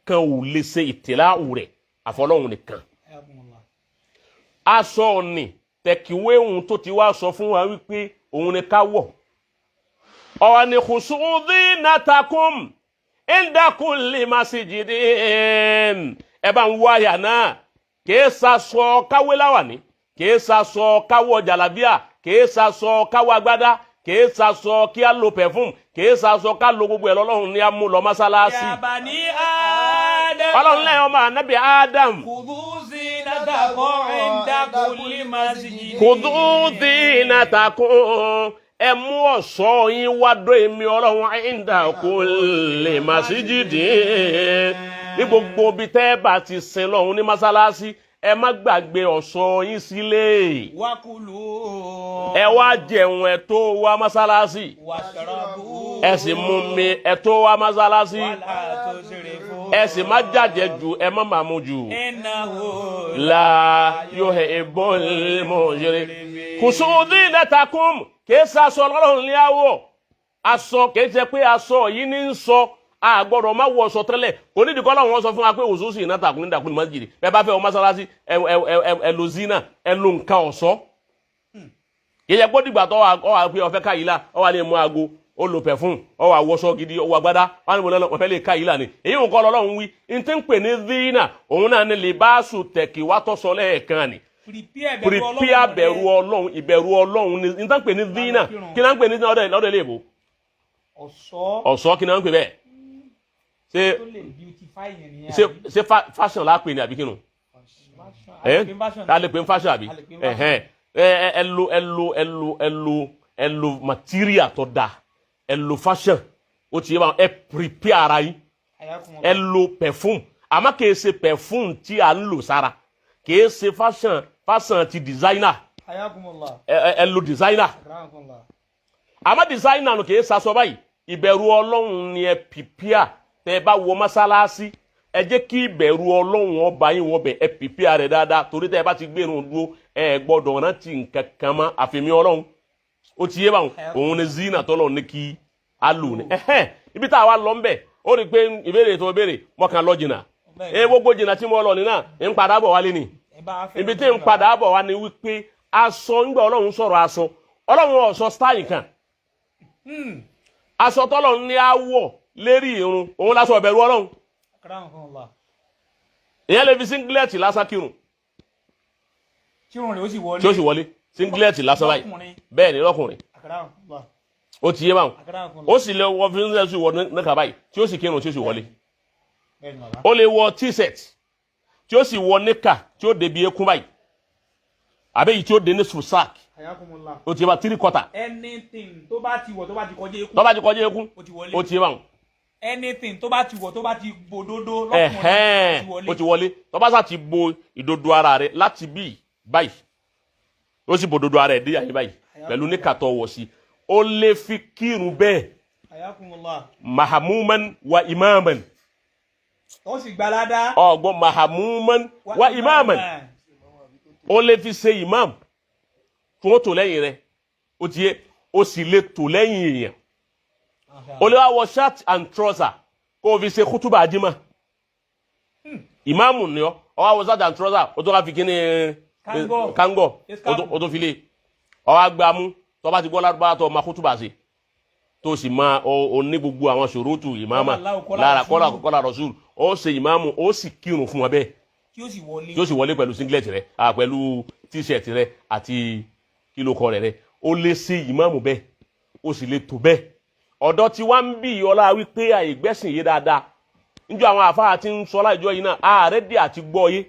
kan ò lè ṣe ìtìláwù rẹ̀ àfọlọ́hun nìkan. Aṣọ ni tẹ̀kíwé ohun tó ti wá sọ fún wa wípé òun ni ká wọ̀. Ọ̀wà ni khusu zinatakum inda kulli masjidin. Ẹ bá ń wá àyà náà kìí sasọ káwé láwàní kìí sasọ káwọ jàlábíà kìí sasọ káwọ agbádá kìí sasọ kí á lo perfume kìí sasọ ká lo gbogbo ẹ̀ lọ́lọ́run ní amú lọ mọ́sálásí. Ya bani Adam. Ọlọ́run lẹ́yìn ọmọ ànábì Adam. Khudhu zinatakum inda kulli masjid. Khudhu zinatakum. Ẹ mú ọ̀ṣọ́ yín wá dó èmi Ọlọ́run inda kulli masjidin. Ní gbogbo bí tẹ́ bá ti sin lọ́hun ní mọ́sálásí ẹ má gbàgbé ọ̀ṣọ́ yín sílé. Wakulu. Ẹ wá jẹun ẹ tó wá mọ́sálásí. Washrabu. Ẹ sì mú mi ẹ tó wá mọ́sálásí. Wala tusrifu. Ẹ sì má jàjẹ jù ẹ má máa mú jù. Innahu La yuhibbul mujrimin. Khusu zinatakum kìí sasọ lọ́rùn ní àwọ̀. Aṣọ kìí ṣe pé aṣọ yìí ní ń sọ. A gbọ́dọ̀ má wọ ọ̀ṣọ́ tẹ́lẹ̀ onídìíkọ́ làwọn wọn sọ fún wa pé òṣùṣù iná takùn ní dàkún ní masjid bẹ́ẹ̀ bá fẹ́ ọ mọ́sálásí ẹ lo zina ẹ lo nǹkan ọ̀ṣọ́. Yẹyẹ gbọ́ dìgbà tó wà pé ọ̀fẹ́ káyìlá ọ wà ní mú aago ó lo pẹ̀fún ọ wà wọṣọ gidi ọ wà gbádá wọn ni mo lọ́nà ọ̀fẹ́ lè káyìlá ni èyí ń kọ́ lọ́lọ́run wí n ti ń pè ní zina òun náà ni libasu tẹ̀kì wá tó sọ lẹ́ẹ̀kan ni prepare bẹ̀rù Ọlọ́run ìbẹ̀rù Ọlọ́run ni n ti ń pè ní zina kí náà ń pè ní lọ́dọ̀ ilé ìbò ọ̀ṣọ́ kí náà ń pè bẹ́ẹ̀ ṣe fashion la pè ní àbí kínú ta lè pè ní fashion àbí ẹ lo material tó da ẹ lo fashion ó ti yé báwọn ẹ prepare ara yín ẹ lo perfume àmọ́ kìí ṣe perfume tí a ń lò sára kìí ṣe fashion ti designer ẹ lo designer àmọ́ designer no kìí ṣaṣọ báyìí ìbẹ̀rù Ọlọ́run ni ẹ prepare. Tẹ́ bá wọ mọ́sálásí ẹ jẹ́ kí ìbẹ̀rù Ọlọ́run ọba yín wọbẹ̀ ẹ pìpì rẹ̀ dáadáa torí tẹ́ bá ti gbẹ̀rún dúró ẹ gbọ́dọ̀ rántí nǹkan kan mọ́ àfẹ̀mí Ọlọ́run ó ti yé báwọn òun ni zina tọ́lọ̀ ní kí á lò ní ibi tá a wá lọ ń bẹ̀ ó rí i pé ìbéèrè tó béèrè mọ́ kan lọ jìnnà gbogbo jìnnà tí mo lọ ní náà ń padà bọ̀ wálé ni ibi tí ń padà bọ̀ wá ni wípé aṣọ ńgbà Ọlọ́run sọ̀rọ̀ aṣọ Ọlọ́run ọ̀ṣọ́ style kan aṣọ tọ́lọ̀ ní àwọ̀ lérí irun òun lásọ ìbẹ̀rù Ọlọ́run ìyẹn lè fi singlet lásán kírun rẹ̀ tí ó sì wọlé singlet lásán báyìí bẹ́ẹ̀ ni lọ́kùnrin ó ti yé báwọn ó sì lè wọ fi ń wọ níkà báyìí tí ó sì kírun tí ó sì wọlé ó lè wọ t-shirt tí ó sì wọ níkà tí ó débi ekún báyìí àbẹ́yìí tí ó dé ní susak ó ti yé báwọn 3/4 anything tó bá ti wọ̀ tó bá ti kọjá ekún ó ti yé báwọn anything tó bá ti wọ̀ tó bá ti bòdodo lọ́kùnrin ó ti wọlé tó bá sá ti bo ìdodo ara rẹ̀ láti bí báyìí ó sì bòdodo ara rẹ̀ dé àyè báyìí pẹ̀lú níkàtọ̀ wọ̀ sí ó lè fi kírun bẹ́ẹ̀ mahamuman wa imaman ó sì gbalada ọgbọ́n mahamuman wa imaman ó lè fi ṣe imam fún ó tò lẹ́yìn rẹ̀ ó ti yé ó sì lè tò lẹ́yìn èèyàn ó lè wá wọ shirt and trouser kó o fi ṣe kútúbà àjímà ìmáàmù ni ọ wá wọ shirt and trouser ó tó ká fi kíní kángọ̀ ó tó fi lé ọ wá gbá mú tó bá ti gbọ́ lárúbá tó ma kútúbà sí tó sì máa ó ní gbogbo àwọn ṣòrótù ìmáàmà lára kọ́lá rọ̀ṣùl ó ṣe ìmáàmù ó sì kírun fún wọn bẹ́ẹ̀ tí ó sì wọlé pẹ̀lú singlet rẹ̀ pẹ̀lú t-shirt rẹ̀ àti kílókọ rẹ̀ ó lè ṣe ìmáàmù bẹ́ẹ̀ ó sì lè tó bẹ́ẹ̀ ọ̀dọ́ tí wá ń bí ọlá wípé àìgbẹ́sìn yé dáadáa níjọ́ àwọn àfáà tí ń sọ láìjọ́ yìí náà ààrẹ dé àti gbọ́ yé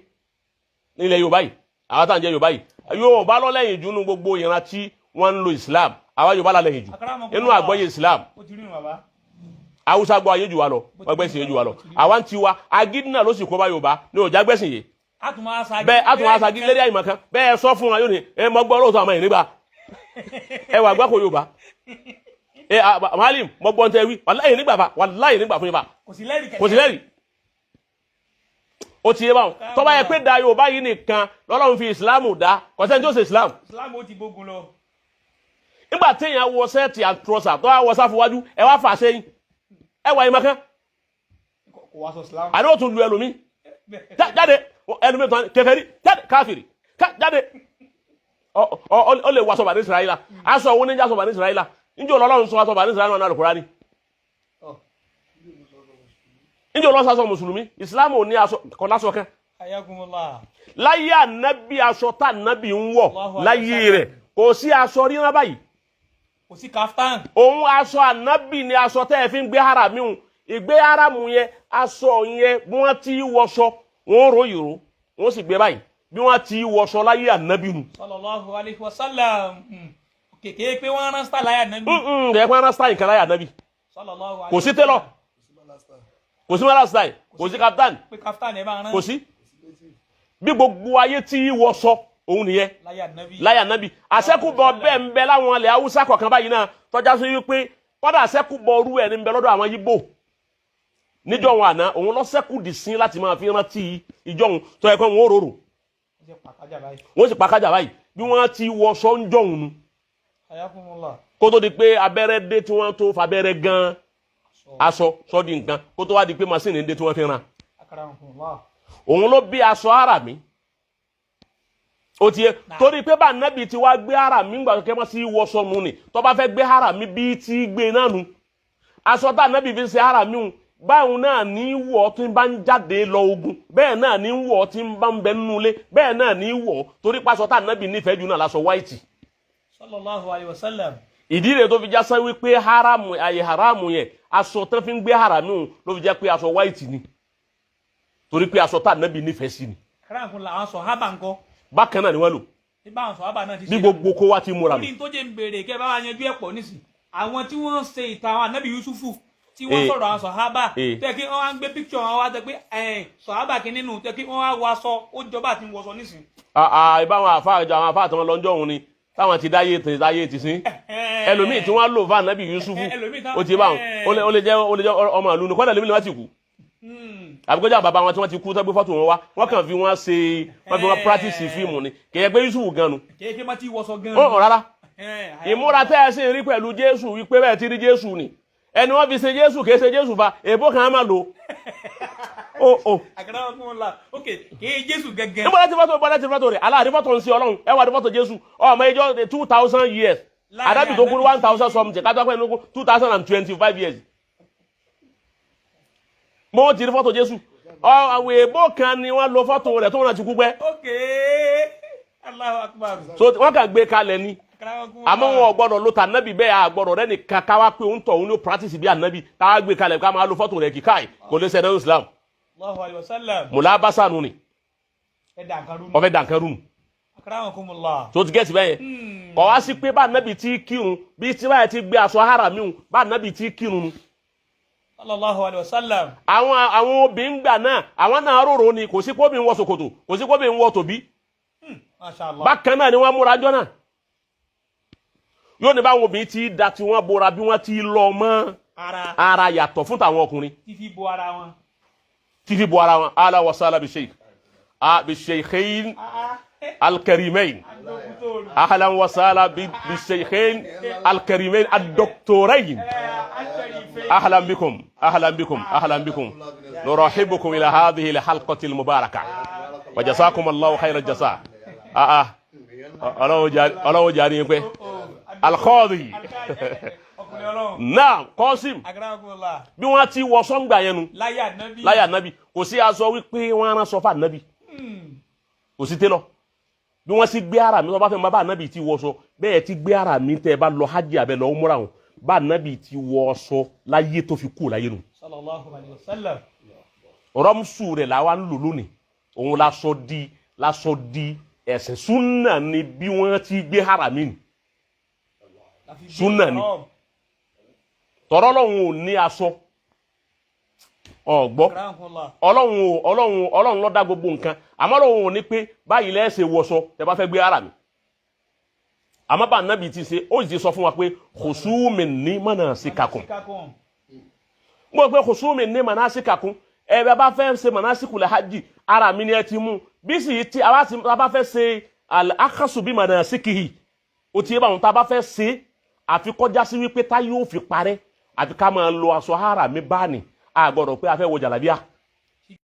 nílẹ̀ Yorùbá yìí àwọn tá à ń jẹ́ Yorùbá yìí Yorùbá lọ lẹ́yìn jù nínú gbogbo ìran tí wọ́n ń lo Islam àwa Yorùbá la lẹ́yìn jù nínú àgbọ́yé Islam Haúsá gbọ́ ayé jù wá lọ wọ́n gbẹ́sìn yé jù wá lọ àwa ń tiwa agídí náà ló sì kó bá Yorùbá ní òjá gbẹ́sìn yé bẹ́ẹ̀ àtúnwá sagí lérí àyìnbọn kan bẹ́ẹ̀ sọ fún wa yóò ní ẹ mọ gbọ́ lóòótọ́ àmọ́ ìnígbà ẹ wà gbá kó Yorùbá malim mo gbọ́n tẹ́ wí wàláyé nígbà fa wàláyé nígbà fún yín fa kò sí lẹ́rìí ó ti yé báwọn tó bá yẹ pé da Yorùbá yìí nìkan lọ́lọ́run fi ìsìláàmù dá kò sẹ́ni tó ṣe ìsìláàmù ó ti gbógun lọ. nígbà téèyàn wọ sẹ́ẹ̀tì àtúrọ̀sà tó wá wọ sáfúwájú ẹ wá fà sẹ́yìn ẹ wà ìmọ̀kan wá sọ Islam. àní ó tún lu ẹlòmí jáde ẹlòmí tán kèfèrí jáde káfìrí jáde ó lè wọ aṣọ bani Israẹla aṣọ owó níjà aṣọ bani Israẹla níjẹ́ Ọlọ́run sọ aṣọ bani Israẹla náà Al-Qur'ani níjẹ́ Ọlọ́run sọ aṣọ mùsùlùmí Islam ò ní aṣọ kọ́lásọ kan Ayakumullah. láyé ànábì aṣọ tá ànábì ń wọ̀ láyé rẹ̀ kò sí aṣọ ríran báyìí Kò sí kaftan. òun aṣọ ànábì ni aṣọ tẹ́ ẹ fi ń gbé haramu hùn ìgbé haramu yẹn aṣọ yẹn bí wọ́n ti wọṣọ wọ́n ro ìró wọ́n sì gbé báyìí bí wọ́n ti wọṣọ láyé ànábì nù. Sallallahu alaihi wasallam. Kèké pé wọ́n rán style láyé ànábì. ẹ̀ pọ́n rán style nǹkan láyé ànábì Sallallahu alaihi kò sí télọ̀ kò sí mọ́lá style kò sí captain pé kaftan ẹ̀ bá rán. kò sí bí gbogbo ayé ti wọṣọ òun nìyẹn láyé ànábì. láyé ànábì àṣẹ́kùbọ̀ bẹ́ẹ̀ ń bẹ láwọn ilẹ̀ haúsá kọ̀ọ̀kan báyìí náà tọ́já sí wípé kọ́dà àṣẹ́kùbọ̀ orú ẹ̀ ní ń bẹ lọ́dọ̀ àwọn yíbò níjọ́ wọn àná òun lọ sẹ́kù dì sí láti máa fi rántí ìjọ òun tó yẹ kó wọn ó rorò wọ́n sì pàkájà báyìí bí wọ́n ti wọṣọ ń jọ òun nu Ayakumullah. kó tó di pé abẹ́rẹ́ dé tí wọ́n tó fabẹ́rẹ́ gan aṣọ sọ́ọ́dì nǹkan kó tó wá di pé masínì dé tí wọ́n fi ràn Akramakumullah. òun ló bí aṣọ ara mi ó ti yẹ torí pé bá nábì ti wá gbé ara mi ńgbà kẹ́kẹ́ mọ́ sí wọṣọ nu ni tó bá fẹ́ gbé ara mi bí ti gbé náà nu aṣọ tá nábì fi ṣe ara mi hùn báwọn náà ní wọ̀ tí ń bá ń jáde lọ ogun bẹ́ẹ̀ náà ní wọ̀ tí ń bá ń bẹ nínú ilé bẹ́ẹ̀ náà ní wọ̀ torí pàṣọ tá nábì nífẹ̀ẹ́ jù náà láṣọ white. Sallallahu alaihi wasallam. ìdí rẹ̀ tó fi já sẹ́ wípé haramu àyè haramu yẹn aṣọ tó fi ń gbé haramu hùn ló fi jẹ́ pé aṣọ white ni torí pé aṣọ tá nábì nífẹ̀ẹ́ sí ni. Akramakumullah àwọn sàhábà ńkọ́. bákan náà ni wọ́n lò Bí báwọn sàhábà náà ti ṣe. bí gbogbo kó wá ti múra nù. Orí tó jẹ́ ń béèrè kẹ́ bá wa yanjú ẹ̀pọ̀ nísìn. Àwọn tí wọ́n ṣe ìtàn àwọn ànábì Yusufu tí wọ́n sọ̀rọ̀ àwọn sàhábà tẹ́ kí wọ́n wá ń gbé picture wọn wá tẹ́ pé sàhábà kìíní nù tẹ́ kí wọ́n wá wọ aṣọ ó jọba àti wọṣọ nísìn. ìbáwọn àfa àtàwọn lọ́njọ́ òun ni táwọn ti dáyé ti sin ẹlòmíì tí wọ́n lò fún ànábì Yusufu ó ti báwọn ó lè jẹ́ ọmọ ìlú ni kọ́dà lèmi ni wọ́n ti kú àbíkọ́jà bàbá wọn tí wọ́n ti kú tẹ́gbẹ́ fọ́tò wọn wá wọ́n kàn fi wọ́n ṣe wọ́n fi wọ́n practice fíìmù ni kì í yẹ pé Yusufu gan nu. kéèké má ti wọṣọ gan. ó rárá ìmúra tẹ́ ẹ sì rí pẹ̀lú Jésù wípé bẹ́ẹ̀ ti rí Jésù ni ẹni wọ́n fi ṣe Jésù kì í ṣe Jésù fa èbó kan á máa lò ó. Akramakumullah ok kì í Jésù gẹ́gẹ́. níbo láti fọ́tò rẹ̀ aláàrí fọ́tò ń sí Ọlọ́run ẹ wà ní fọ́tò Jésù ọmọ ìjọ 2000 years àdábì tó kúrú 1000 something kátó pẹ́ ní 2025 years. mo ti rí fọ́tò Jésù àwọn èèbó kan ni wọ́n lo fọ́tò rẹ̀ tó wọ́n ti kú pẹ́. ok Allahu Akbar. so wọ́n kàn gbé kalẹ̀ ni àmọ́ wọn ò gbọ́dọ̀ lo tànàbì bẹ́ẹ̀ àgbọ̀dọ̀ rẹ̀ nìkan káwá pé òun tọ̀ òun ní practice bí ànàbì káwá gbé kalẹ̀ ká máa lo fọ́tò rẹ̀ kíkà kò lè ṣẹ̀dá Islam. Allahu alaihi wasallam. mùlá basa nù ni ọfẹ dànkan rúnu. Akramakumullah. tó ti gẹ̀ẹ́sì bẹ́yẹn kọ̀ wá sí pé bá ànàbì ti kírun bí tí báyìí ti gbé aṣọ harami hùn bá ànàbì ti kírun. Sallallahu alaihi wasallam. àwọn obìnrin gbà náà àwọn náà rorò ni kò sí kóbi ń wọ ṣòkòtò kò sí kóbi ń wọ tòbí. Masha Allah. bákan náà ni wọ́n múra jọ náà yóò ní báwọn obìnrin ti da tí wọ́n bora bí wọ́n ti lọ mọ́ ara yàtọ̀ fún tàwọn ọkùnrin. tífi bo ara wọn ala wasala bi sheikhain alkarimain ahlan wasala bi sheikhain alkarimain ad-doktorain ahlan bikum nurahibukum ila hadhihi alhalqati almubarakah wa jazakum Allahu khayra jazaa Ọlọ́run jari yín pé alkhọ́ọ̀dì náà kọ́sìm bí wọ́n ti wọ sọ́ngbà yẹn nu láyà nábì kò sí aṣọ wípé wọ́n rán sọ fà nábì kò sí télọ̀ bí wọ́n sì gbé ara mi tó bá fẹ́ bá nábì ti wọ sọ bẹ́ẹ̀ ti gbé ara mi tẹ́ bá lọ hajj abẹ́ lọ múra wọn bá nábì ti wọ sọ láyé tó fi kú láyé nu. Sallallahu alaihi wasallam. rọ́mùsù rẹ̀ làwa ń lò lónìí òun lásọ di ẹ̀sìn súnà ni bí wọ́n ti gbé harami ni súnà ni tọ́rọ́ Ọlọ́run ò ní aṣọ ọ̀gbọ́ Ọlọ́run ló dá gbogbo nǹkan àmọ́ Ọlọ́run ò ní pé báyìí lẹ́ẹ̀ṣẹ̀ wọṣọ tẹ́ bá fẹ́ gbé harami àmọ́ bá nábì ti ṣe ó sì sọ fún wa pé khusu minni manasikakum mo pé khusu minni manasikakum ẹ bá fẹ́ ṣe manasikul hajj ara mi ni ẹ ti mú bí sì tí a bá fẹ́ ṣe al-akhasu bi manasikihi ó ti yé báwọn tá a bá fẹ́ ṣe àfi kọjá sí wípé tá yóò fi parẹ́ àfi ká máa lo aṣọ ara mi bá ní a gbọ́dọ̀ pé a fẹ́ wọ jàlábíà